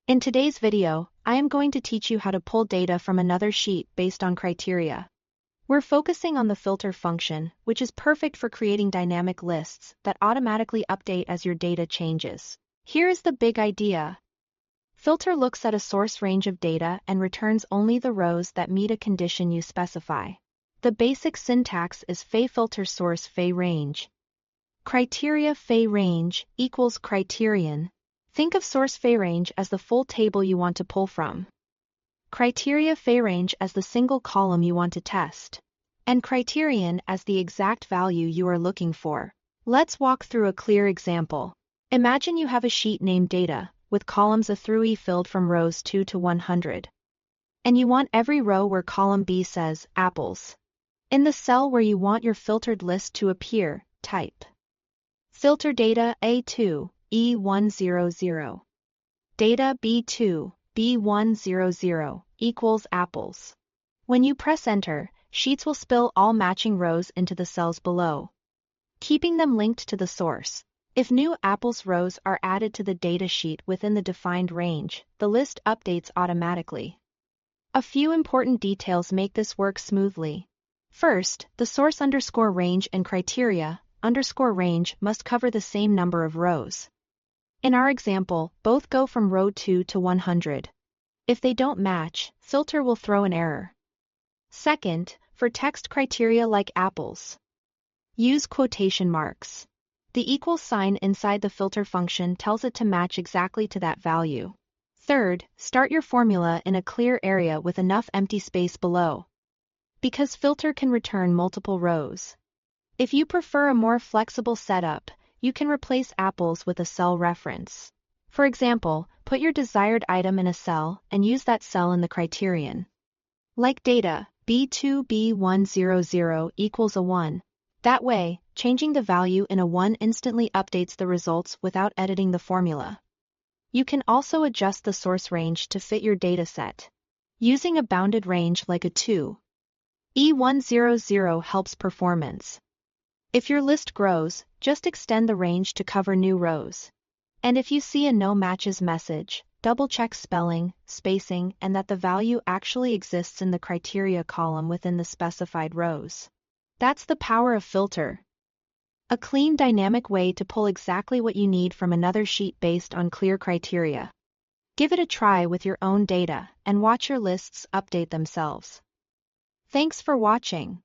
In today's video, I am going to teach you how to pull data from another sheet based on criteria. We're focusing on the filter function, which is perfect for creating dynamic lists that automatically update as your data changes. Here is the big idea. Filter looks at a source range of data and returns only the rows that meet a condition you specify. The basic syntax is filter source range. Criteria range equals criterion. Think of source range as the full table you want to pull from. Criteria range as the single column you want to test. And criterion as the exact value you are looking for. Let's walk through a clear example. Imagine you have a sheet named data, with columns A through E filled from rows 2 to 100. And you want every row where column B says apples. In the cell where you want your filtered list to appear, type filter data A2, E100. Data B2, B100 equals apples. When you press enter, sheets will spill all matching rows into the cells below, keeping them linked to the source. If new apples rows are added to the data sheet within the defined range, the list updates automatically. A few important details make this work smoothly. First, the source underscore range and criteria underscore range must cover the same number of rows. In our example, both go from row 2 to 100. If they don't match, filter will throw an error. Second, for text criteria like apples, use quotation marks. The equal sign inside the filter function tells it to match exactly to that value. Third, start your formula in a clear area with enough empty space below, because filter can return multiple rows. If you prefer a more flexible setup, you can replace apples with a cell reference. For example, put your desired item in a cell and use that cell in the criterion. Like data, B2 B100 equals a 1. That way, changing the value in a 1 instantly updates the results without editing the formula. You can also adjust the source range to fit your data set, using a bounded range like a 2. E100 helps performance. If your list grows, just extend the range to cover new rows. And if you see a no matches message, double-check spelling, spacing, and that the value actually exists in the criteria column within the specified rows. That's the power of filter. A clean, dynamic way to pull exactly what you need from another sheet based on clear criteria. Give it a try with your own data and watch your lists update themselves. Thanks for watching.